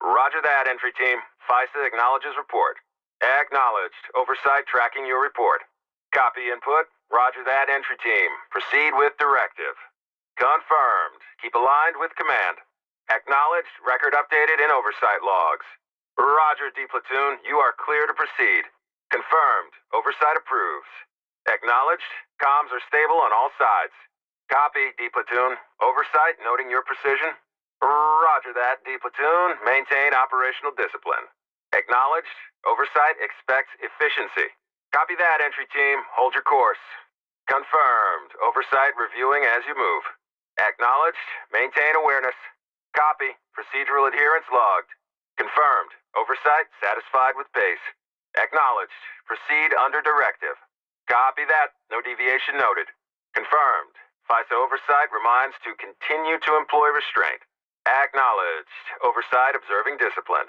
Roger that, entry team. FISA acknowledges report. Acknowledged. Oversight tracking your report. Copy input. Roger that, entry team. Proceed with directive. Confirmed. Keep aligned with command. Acknowledged. Record updated in oversight logs. Roger, D-Platoon. You are clear to proceed. Confirmed. Oversight approves. Acknowledged. Comms are stable on all sides. Copy, D-Platoon. Oversight noting your precision. Roger that, D-Platoon. Maintain operational discipline. Acknowledged. Oversight expects efficiency. Copy that, entry team. Hold your course. Confirmed. Oversight reviewing as you move. Acknowledged. Maintain awareness. Copy. Procedural adherence logged. Confirmed. Oversight satisfied with pace. Acknowledged. Proceed under directive. Copy that. No deviation noted. Confirmed. FISA oversight reminds to continue to employ restraint. Acknowledged. Oversight observing discipline.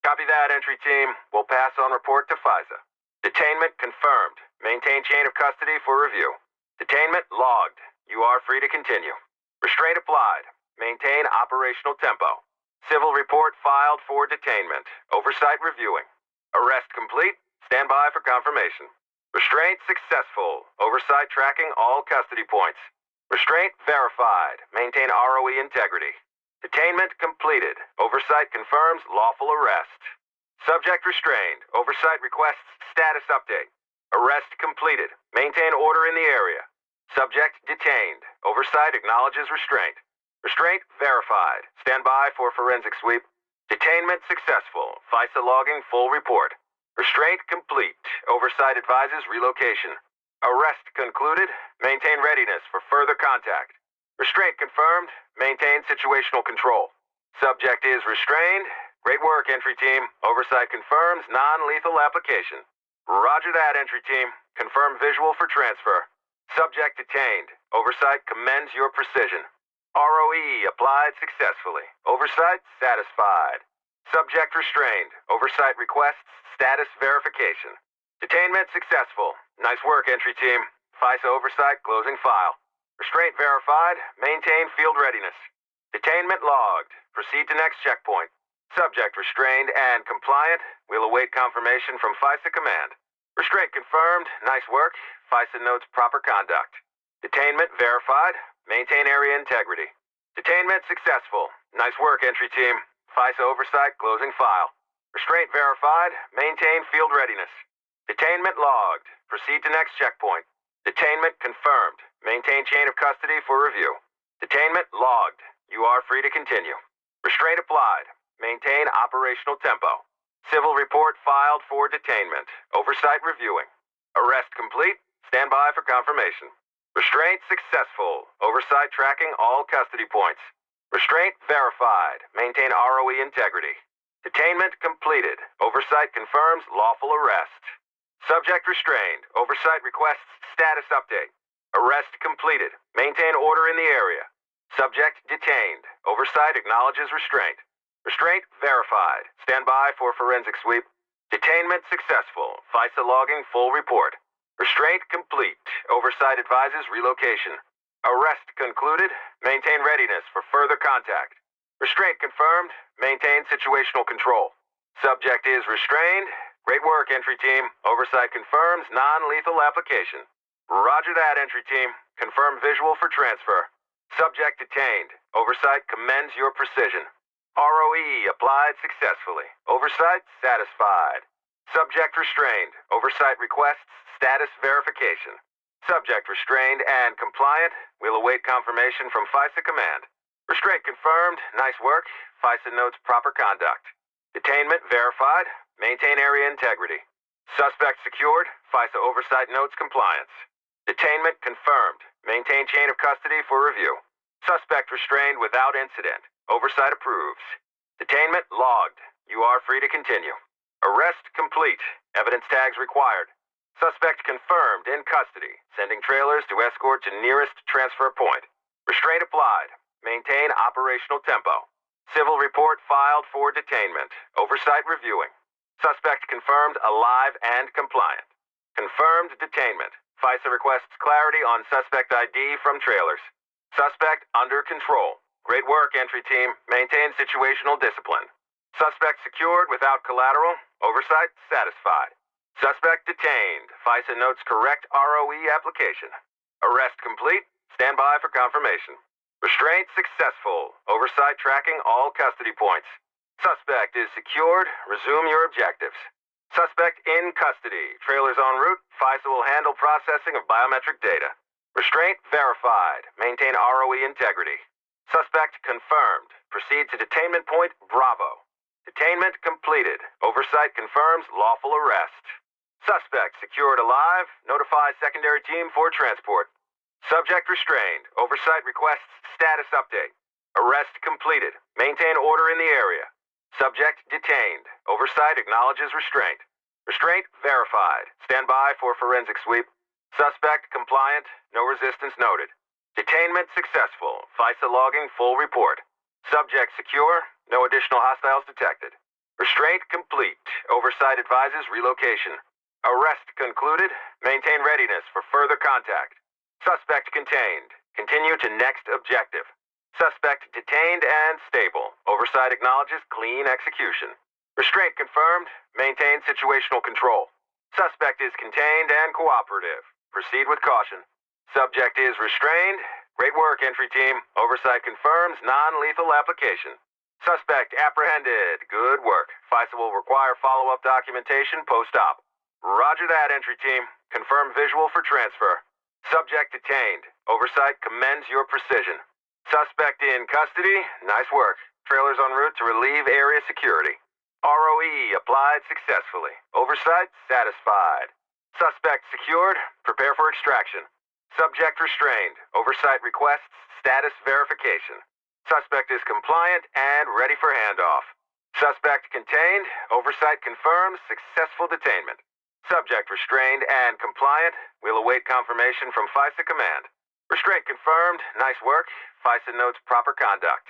Copy that, entry team. We'll pass on report to FISA. Detainment confirmed. Maintain chain of custody for review. Detainment logged. You are free to continue. Restraint applied. Maintain operational tempo. Civil report filed for detainment. Oversight reviewing. Arrest complete. Stand by for confirmation. Restraint successful. Oversight tracking all custody points. Restraint verified. Maintain ROE integrity. Detainment completed. Oversight confirms lawful arrest. Subject restrained. Oversight requests status update. Arrest completed. Maintain order in the area. Subject detained. Oversight acknowledges restraint. Restraint verified. Stand by for forensic sweep. Detainment successful. FISA logging full report. Restraint complete. Oversight advises relocation. Arrest concluded. Maintain readiness for further contact. Restraint confirmed. Maintain situational control. Subject is restrained. Great work, entry team. Oversight confirms non-lethal application. Roger that, entry team. Confirm visual for transfer. Subject detained. Oversight commends your precision. ROE applied successfully. Oversight satisfied. Subject restrained. Oversight requests status verification. Detainment successful. Nice work, entry team. FISA oversight closing file. Restraint verified. Maintain field readiness. Detainment logged. Proceed to next checkpoint. Subject restrained and compliant. We'll await confirmation from FISA command. Restraint confirmed. Nice work. FISA notes proper conduct. Detainment verified. Maintain area integrity. Detainment successful. Nice work, entry team. FISA oversight closing file. Restraint verified. Maintain field readiness. Detainment logged. Proceed to next checkpoint. Detainment confirmed. Maintain chain of custody for review. Detainment logged. You are free to continue. Restraint applied. Maintain operational tempo. Civil report filed for detainment. Oversight reviewing. Arrest complete. Stand by for confirmation. Restraint successful. Oversight tracking all custody points. Restraint verified. Maintain ROE integrity. Detainment completed. Oversight confirms lawful arrest. Subject restrained. Oversight requests status update. Arrest completed. Maintain order in the area. Subject detained. Oversight acknowledges restraint. Restraint verified. Stand by for forensic sweep. Detainment successful. FISA logging full report. Restraint complete. Oversight advises relocation. Arrest concluded. Maintain readiness for further contact. Restraint confirmed. Maintain situational control. Subject is restrained. Great work, entry team. Oversight confirms non-lethal application. Roger that, entry team. Confirm visual for transfer. Subject detained. Oversight commends your precision. ROE applied successfully. Oversight satisfied. Subject restrained. Oversight requests status verification. Subject restrained and compliant. We'll await confirmation from FISA command. Restraint confirmed. Nice work. FISA notes proper conduct. Detainment verified. Maintain area integrity. Suspect secured. FISA oversight notes compliance. Detainment confirmed. Maintain chain of custody for review. Suspect restrained without incident. Oversight approves. Detainment logged. You are free to continue. Arrest complete. Evidence tags required. Suspect confirmed in custody. Sending trailers to escort to nearest transfer point. Restraint applied. Maintain operational tempo. Civil report filed for detainment. Oversight reviewing. Suspect confirmed alive and compliant. Confirmed detainment. FISA requests clarity on suspect ID from trailers. Suspect under control. Great work, entry team. Maintain situational discipline. Suspect secured without collateral. Oversight satisfied. Suspect detained. FISA notes correct ROE application. Arrest complete. Stand by for confirmation. Restraint successful. Oversight tracking all custody points. Suspect is secured. Resume your objectives. Suspect in custody. Trailers en route. FISA will handle processing of biometric data. Restraint verified. Maintain ROE integrity. Suspect confirmed. Proceed to detainment point Bravo. Detainment completed. Oversight confirms lawful arrest. Suspect secured alive. Notify secondary team for transport. Subject restrained. Oversight requests status update. Arrest completed. Maintain order in the area. Subject detained. Oversight acknowledges restraint. Restraint verified. Stand by for forensic sweep. Suspect compliant. No resistance noted. Detainment successful. FISA logging full report. Subject secure. No additional hostiles detected. Restraint complete. Oversight advises relocation. Arrest concluded. Maintain readiness for further contact. Suspect contained. Continue to next objective. Suspect detained and stable. Oversight acknowledges clean execution. Restraint confirmed. Maintain situational control. Suspect is contained and cooperative. Proceed with caution. Subject is restrained. Great work, entry team. Oversight confirms non-lethal application. Suspect apprehended. Good work. FISA will require follow-up documentation post-op. Roger that, entry team. Confirm visual for transfer. Subject detained. Oversight commends your precision. Suspect in custody. Nice work. Trailers en route to relieve area security. ROE applied successfully. Oversight satisfied. Suspect secured. Prepare for extraction. Subject restrained. Oversight requests status verification. Suspect is compliant and ready for handoff. Suspect contained. Oversight confirms successful detainment. Subject restrained and compliant. We'll await confirmation from FISA command. Restraint confirmed. Nice work. FISA notes proper conduct.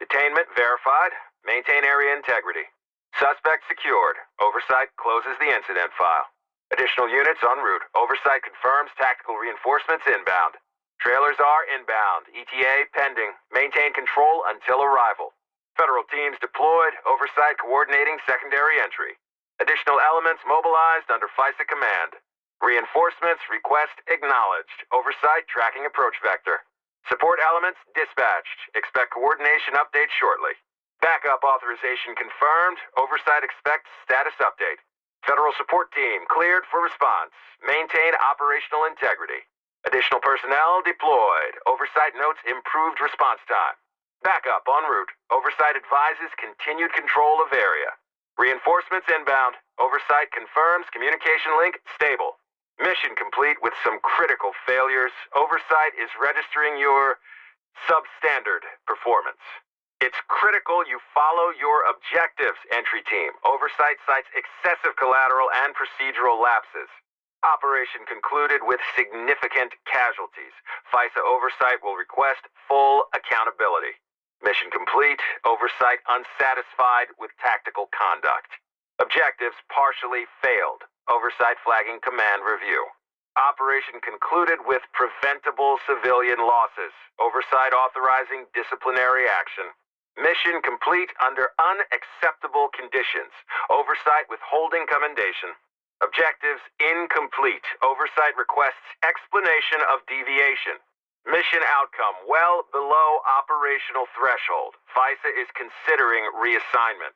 Detainment verified. Maintain area integrity. Suspect secured. Oversight closes the incident file. Additional units en route. Oversight confirms tactical reinforcements inbound. Trailers are inbound. ETA pending. Maintain control until arrival. Federal teams deployed. Oversight coordinating secondary entry. Additional elements mobilized under FISA command. Reinforcements request acknowledged. Oversight tracking approach vector. Support elements dispatched. Expect coordination update shortly. Backup authorization confirmed. Oversight expects status update. Federal support team cleared for response. Maintain operational integrity. Additional personnel deployed. Oversight notes improved response time. Backup en route. Oversight advises continued control of area. Reinforcements inbound. Oversight confirms communication link stable. Mission complete with some critical failures. Oversight is registering your substandard performance. It's critical you follow your objectives, entry team. Oversight cites excessive collateral and procedural lapses. Operation concluded with significant casualties. FISA oversight will request full accountability. Mission complete. Oversight unsatisfied with tactical conduct. Objectives partially failed. Oversight flagging command review. Operation concluded with preventable civilian losses. Oversight authorizing disciplinary action. Mission complete under unacceptable conditions. Oversight withholding commendation. Objectives incomplete. Oversight requests explanation of deviation. Mission outcome well below operational threshold. FISA is considering reassignment.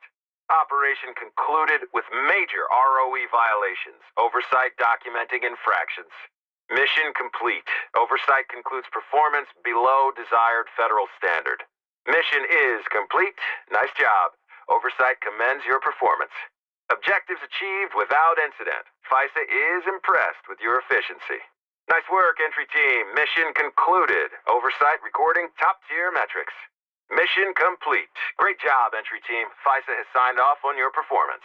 Operation concluded with major ROE violations. Oversight documenting infractions. Mission complete. Oversight concludes performance below desired federal standard. Mission is complete. Nice job. Oversight commends your performance. Objectives achieved without incident. FISA is impressed with your efficiency. Nice work, entry team. Mission concluded. Oversight recording top-tier metrics. Mission complete. Great job, entry team. FISA has signed off on your performance.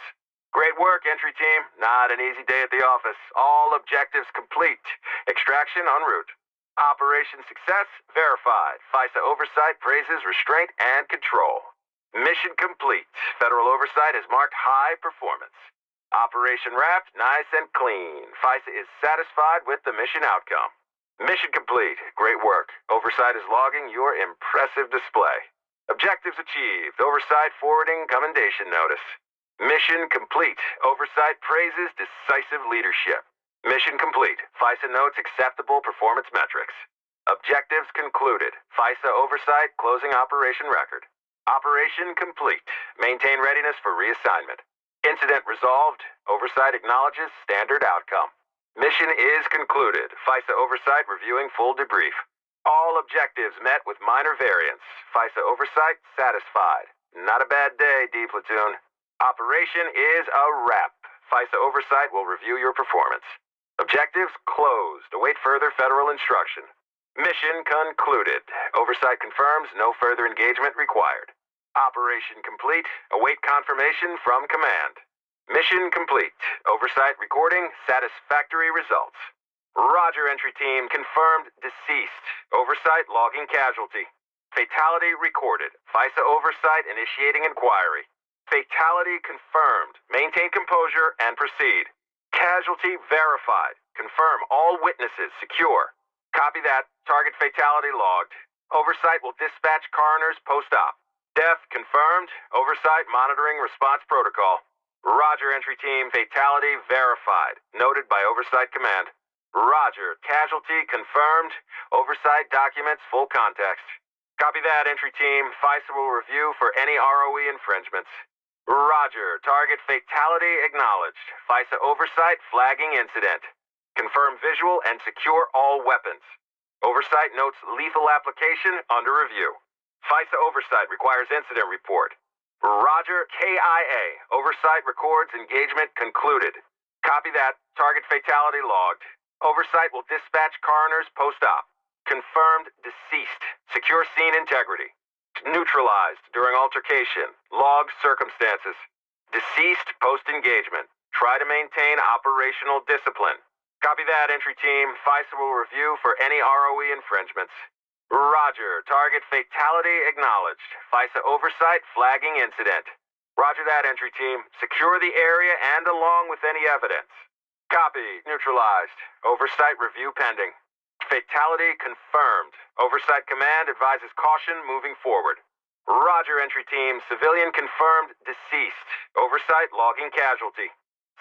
Great work, entry team. Not an easy day at the office. All objectives complete. Extraction en route. Operation success verified. FISA oversight praises restraint and control. Mission complete. Federal oversight has marked high performance. Operation wrapped nice and clean. FISA is satisfied with the mission outcome. Mission complete. Great work. Oversight is logging your impressive display. Objectives achieved. Oversight forwarding commendation notice. Mission complete. Oversight praises decisive leadership. Mission complete. FISA notes acceptable performance metrics. Objectives concluded. FISA oversight closing operation record. Operation complete. Maintain readiness for reassignment. Incident resolved. Oversight acknowledges standard outcome. Mission is concluded. FISA oversight reviewing full debrief. All objectives met with minor variance. FISA oversight satisfied. Not a bad day, D-Platoon. Operation is a wrap. FISA oversight will review your performance. Objectives closed. Await further federal instruction. Mission concluded. Oversight confirms no further engagement required. Operation complete. Await confirmation from command. Mission complete. Oversight recording satisfactory results. Roger, entry team. Confirmed deceased. Oversight logging casualty. Fatality recorded. FISA oversight initiating inquiry. Fatality confirmed. Maintain composure and proceed. Casualty verified. Confirm all witnesses secure. Copy that. Target fatality logged. Oversight will dispatch coroners post-op. Death confirmed. Oversight monitoring response protocol. Roger, entry team. Fatality verified. Noted by Oversight Command. Roger. Casualty confirmed. Oversight documents full context. Copy that, entry team. FISA will review for any ROE infringements. Roger. Target fatality acknowledged. FISA oversight flagging incident. Confirm visual and secure all weapons. Oversight notes lethal application under review. FISA oversight requires incident report. Roger. KIA. Oversight records engagement concluded. Copy that. Target fatality logged. Oversight will dispatch coroners post-op. Confirmed deceased. Secure scene integrity. Neutralized during altercation. Log circumstances. Deceased post-engagement. Try to maintain operational discipline. Copy that, entry team. FISA will review for any ROE infringements. Roger. Target fatality acknowledged. FISA oversight flagging incident. Roger that, entry team. Secure the area and along with any evidence. Copy. Neutralized. Oversight review pending. Fatality confirmed. Oversight command advises caution moving forward. Roger, entry team. Civilian confirmed deceased. Oversight logging casualty.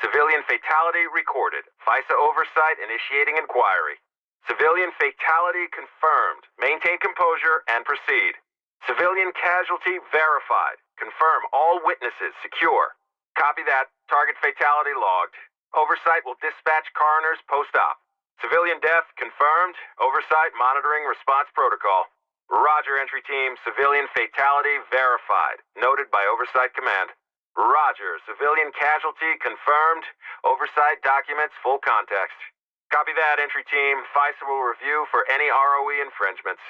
Civilian fatality recorded. FISA oversight initiating inquiry. Civilian fatality confirmed. Maintain composure and proceed. Civilian casualty verified. Confirm all witnesses secure. Copy that. Target fatality logged. Oversight will dispatch coroners post-op. Civilian death confirmed. Oversight monitoring response protocol. Roger, entry team. Civilian fatality verified. Noted by Oversight Command. Roger. Civilian casualty confirmed. Oversight documents full context. Copy that, entry team. FISA will review for any ROE infringements.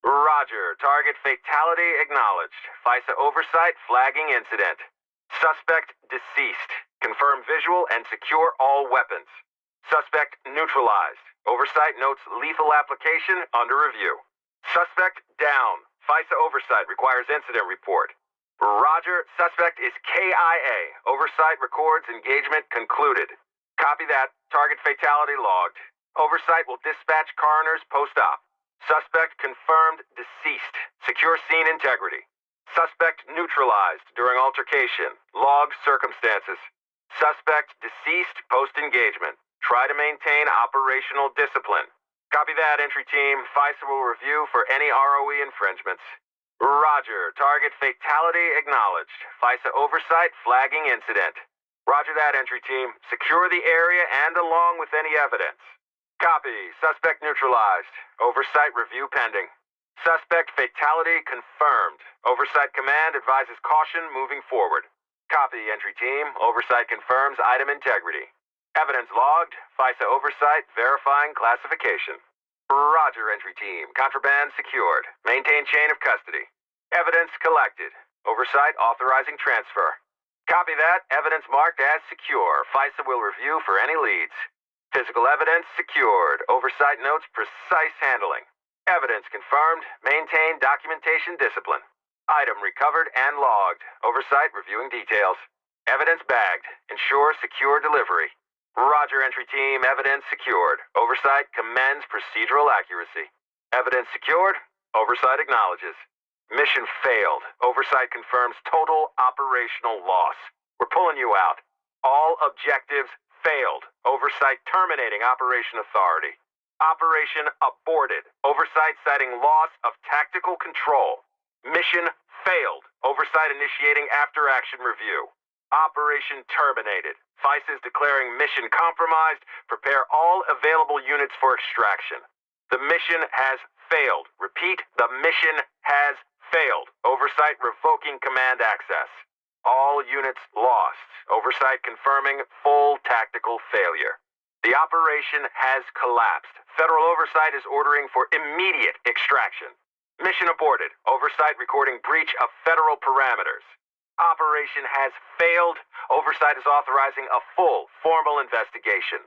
Roger. Target fatality acknowledged. FISA oversight flagging incident. Suspect deceased. Confirm visual and secure all weapons. Suspect neutralized. Oversight notes lethal application under review. Suspect down. FISA oversight requires incident report. Roger. Suspect is KIA. Oversight records engagement concluded. Copy that. Target fatality logged. Oversight will dispatch coroners post-op. Suspect confirmed deceased. Secure scene integrity. Suspect neutralized during altercation. Log circumstances. Suspect deceased post-engagement. Try to maintain operational discipline. Copy that, entry team. FISA will review for any ROE infringements. Roger. Target fatality acknowledged. FISA oversight flagging incident. Roger that, entry team. Secure the area and along with any evidence. Copy. Suspect neutralized. Oversight review pending. Suspect fatality confirmed. Oversight command advises caution moving forward. Copy, entry team. Oversight confirms item integrity. Evidence logged. FISA oversight verifying classification. Roger, entry team. Contraband secured. Maintain chain of custody. Evidence collected. Oversight authorizing transfer. Copy that. Evidence marked as secure. FISA will review for any leads. Physical evidence secured. Oversight notes precise handling. Evidence confirmed. Maintain documentation discipline. Item recovered and logged. Oversight reviewing details. Evidence bagged. Ensure secure delivery. Roger, entry team. Evidence secured. Oversight commends procedural accuracy. Evidence secured. Oversight acknowledges. Mission failed. Oversight confirms total operational loss. We're pulling you out. All objectives failed. Oversight terminating operation authority. Operation aborted. Oversight citing loss of tactical control. Mission failed. Oversight initiating after-action review. Operation terminated. FISA is declaring mission compromised. Prepare all available units for extraction. The mission has failed. Repeat, the mission has failed. Oversight revoking command access. All units lost. Oversight confirming full tactical failure. The operation has collapsed. Federal oversight is ordering for immediate extraction. Mission aborted. Oversight recording breach of federal parameters. Operation has failed. Oversight is authorizing a full, formal investigation.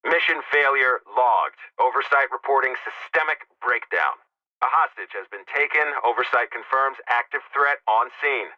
Mission failure logged. Oversight reporting systemic breakdown. A hostage has been taken. Oversight confirms active threat on scene.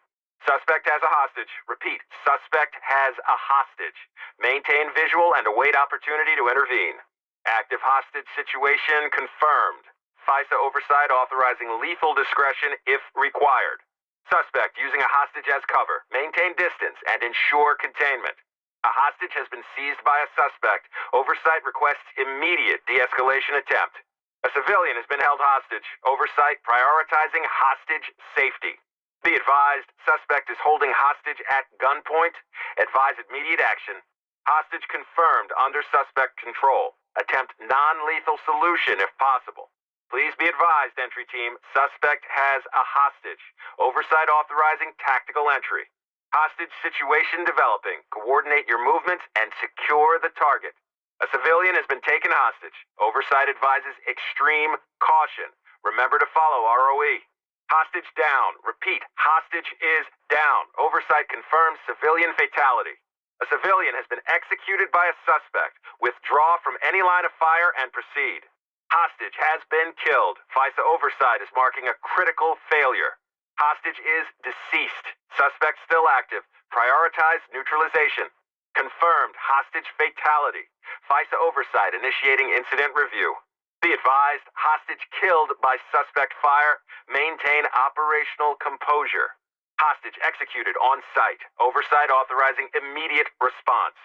Suspect has a hostage. Repeat, suspect has a hostage. Maintain visual and await opportunity to intervene. Active hostage situation confirmed. FISA oversight authorizing lethal discretion if required. Suspect using a hostage as cover. Maintain distance and ensure containment. A hostage has been seized by a suspect. Oversight requests immediate de-escalation attempt. A civilian has been held hostage. Oversight prioritizing hostage safety. Be advised, suspect is holding hostage at gunpoint. Advise immediate action. Hostage confirmed under suspect control. Attempt non-lethal solution if possible. Please be advised, entry team, suspect has a hostage. Oversight authorizing tactical entry. Hostage situation developing. Coordinate your movements and secure the target. A civilian has been taken hostage. Oversight advises extreme caution. Remember to follow ROE. Hostage down. Repeat, hostage is down. Oversight confirms civilian fatality. A civilian has been executed by a suspect. Withdraw from any line of fire and proceed. Hostage has been killed. FISA oversight is marking a critical failure. Hostage is deceased. Suspect still active. Prioritize neutralization. Confirmed hostage fatality. FISA oversight initiating incident review. Be advised, hostage killed by suspect fire. Maintain operational composure. Hostage executed on site. Oversight authorizing immediate response.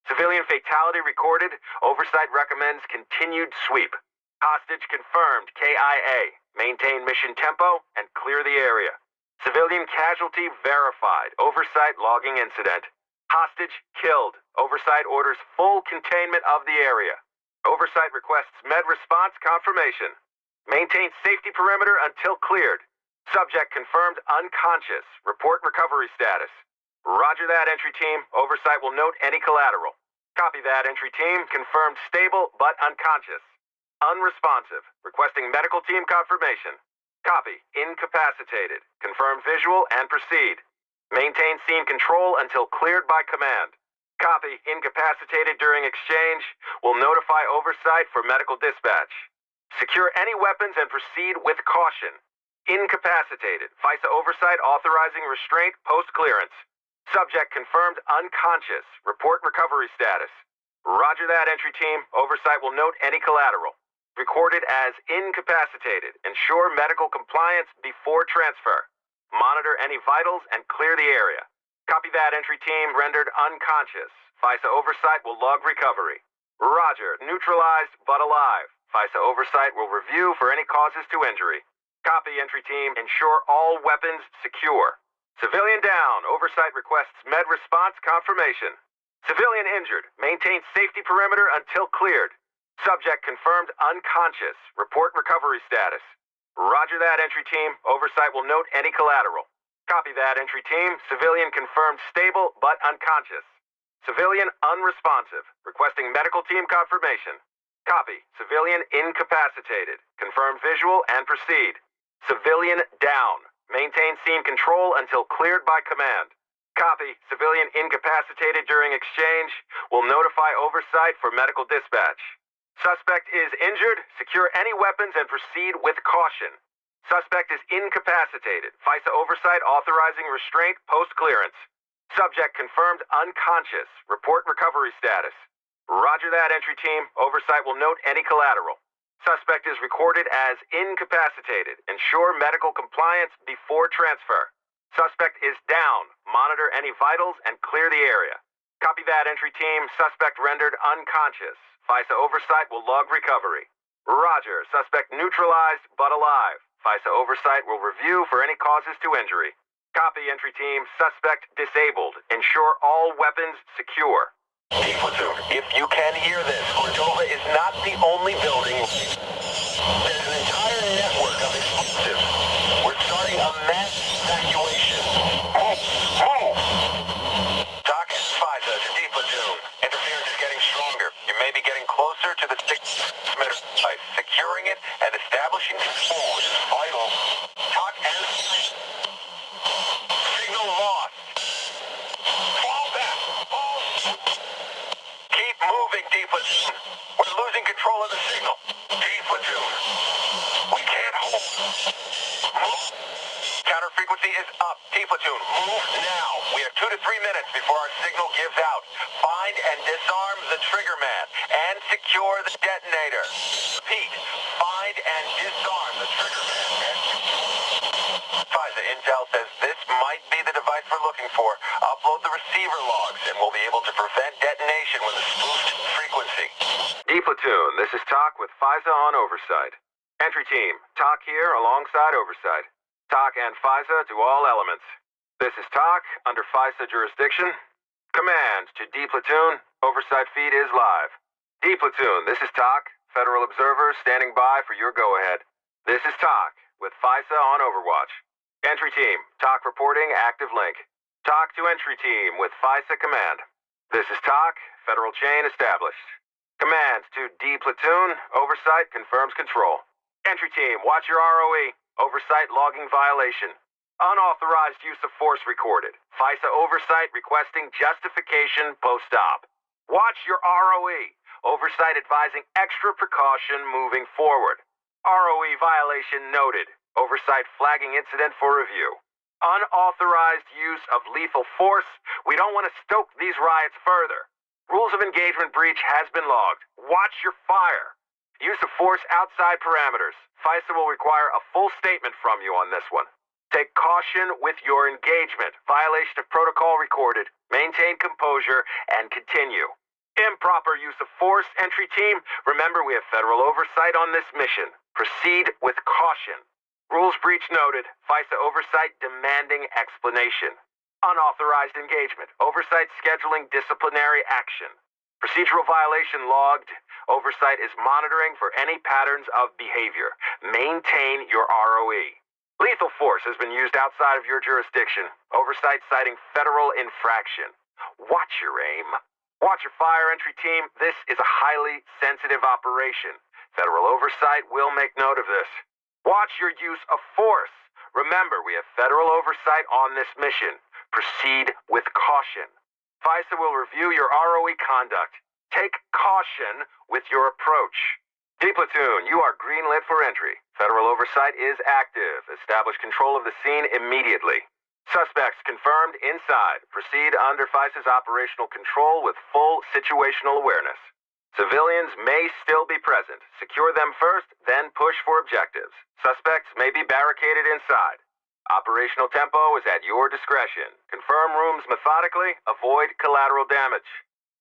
Civilian fatality recorded. Oversight recommends continued sweep. Hostage confirmed KIA. Maintain mission tempo and clear the area. Civilian casualty verified. Oversight logging incident. Hostage killed. Oversight orders full containment of the area. Oversight requests med response confirmation. Maintain safety perimeter until cleared. Subject confirmed unconscious. Report recovery status. Roger that, entry team. Oversight will note any collateral. Copy that, entry team. Confirmed stable but unconscious. Unresponsive. Requesting medical team confirmation. Copy. Incapacitated. Confirm visual and proceed. Maintain scene control until cleared by command. Copy. Incapacitated during exchange. Will notify oversight for medical dispatch. Secure any weapons and proceed with caution. Incapacitated. FISA oversight authorizing restraint post-clearance. Subject confirmed unconscious. Report recovery status. Roger that, entry team. Oversight will note any collateral. Recorded as incapacitated. Ensure medical compliance before transfer. Monitor any vitals and clear the area. Copy that, entry team. Rendered unconscious. FISA oversight will log recovery. Roger. Neutralized but alive. FISA oversight will review for any causes to injury. Copy, entry team. Ensure all weapons secure. Civilian down. Oversight requests med response confirmation. Civilian injured. Maintain safety perimeter until cleared. Subject confirmed unconscious. Report recovery status. Roger that, entry team. Oversight will note any collateral. Copy that, entry team. Civilian confirmed stable but unconscious. Civilian unresponsive. Requesting medical team confirmation. Copy. Civilian incapacitated. Confirm visual and proceed. Civilian down. Maintain scene control until cleared by command. Copy. Civilian incapacitated during exchange. Will notify oversight for medical dispatch. Suspect is injured. Secure any weapons and proceed with caution. Suspect is incapacitated. FISA oversight authorizing restraint post-clearance. Subject confirmed unconscious. Report recovery status. Roger that, entry team. Oversight will note any collateral. Suspect is recorded as incapacitated. Ensure medical compliance before transfer. Suspect is down. Monitor any vitals and clear the area. Copy that, entry team. Suspect rendered unconscious. FISA oversight will log recovery. Roger. Suspect neutralized but alive. FISA oversight will review for any causes to injury. Copy, entry team. Suspect disabled. Ensure all weapons secure. D-Platoon, if you can hear this, Cordova is not the only building. There's an entire network of explosives. We're starting a mass evacuation. Move! TOC and FISA to D-Platoon. Interference is getting stronger. You may be getting closer to the transmitter site. Securing it and establishing control is vital. TOC and signal lost. Fall back! Keep moving, D-Platoon. We're losing control of the signal. D-Platoon. We can't hold. Move. Counter frequency is up. D-Platoon, move now. We have 2 to 3 minutes before our signal gives out. Find and disarm the trigger man and secure the detonator. Repeat, find and disarm the trigger man. FISA intel says this might be the device we're looking for. Upload the receiver logs and we'll be able to prevent detonation with a spoofed frequency. D-Platoon, this is TOC with FISA on oversight. Entry team, TOC here alongside oversight. TOC and FISA to all elements. This is TOC under FISA jurisdiction. Command to D-Platoon, oversight feed is live. D-Platoon, this is TOC, Federal Observer standing by for your go-ahead. This is TOC with FISA on Overwatch. Entry team, TOC reporting active link. TOC to entry team with FISA command. This is TOC, federal chain established. Command to D-Platoon, oversight confirms control. Entry team, watch your ROE, oversight logging violation. Unauthorized use of force recorded. FISA oversight requesting justification post-op. Watch your ROE, oversight advising extra precaution moving forward. ROE violation noted. Oversight flagging incident for review. Unauthorized use of lethal force. We don't want to stoke these riots further. Rules of engagement breach has been logged. Watch your fire. Use of force outside parameters. FISA will require a full statement from you on this one. Take caution with your engagement. Violation of protocol recorded. Maintain composure and continue. Improper use of force, entry team. Remember, we have federal oversight on this mission. Proceed with caution. Rules breach noted. FISA oversight demanding explanation. Unauthorized engagement. Oversight scheduling disciplinary action. Procedural violation logged. Oversight is monitoring for any patterns of behavior. Maintain your ROE. Lethal force has been used outside of your jurisdiction. Oversight citing federal infraction. Watch your aim. Watch your fire, entry team. This is a highly sensitive operation. Federal oversight will make note of this. Watch your use of force. Remember, we have federal oversight on this mission. Proceed with caution. FISA will review your ROE conduct. Take caution with your approach. D-Platoon, you are greenlit for entry. Federal oversight is active. Establish control of the scene immediately. Suspects confirmed inside. Proceed under FISA's operational control with full situational awareness. Civilians may still be present. Secure them first, then push for objectives. Suspects may be barricaded inside. Operational tempo is at your discretion. Confirm rooms methodically. Avoid collateral damage.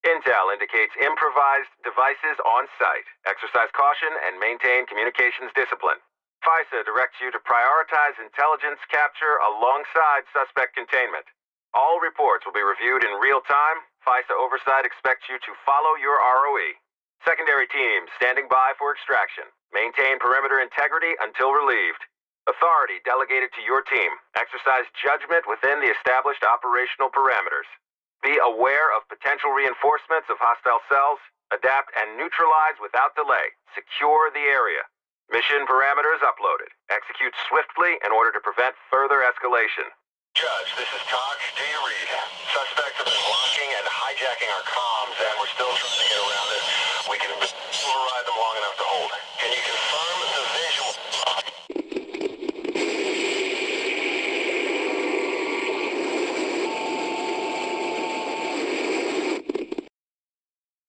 Intel indicates improvised devices on site. Exercise caution and maintain communications discipline. FISA directs you to prioritize intelligence capture alongside suspect containment. All reports will be reviewed in real time. FISA oversight expects you to follow your ROE. Secondary teams standing by for extraction. Maintain perimeter integrity until relieved. Authority delegated to your team. Exercise judgment within the established operational parameters. Be aware of potential reinforcements of hostile cells. Adapt and neutralize without delay. Secure the area. Mission parameters uploaded. Execute swiftly in order to prevent further escalation. Judge, this is TOC. Do you read? Suspects have been blocking and hijacking our comms, and we're still trying to get around it. We can override them long enough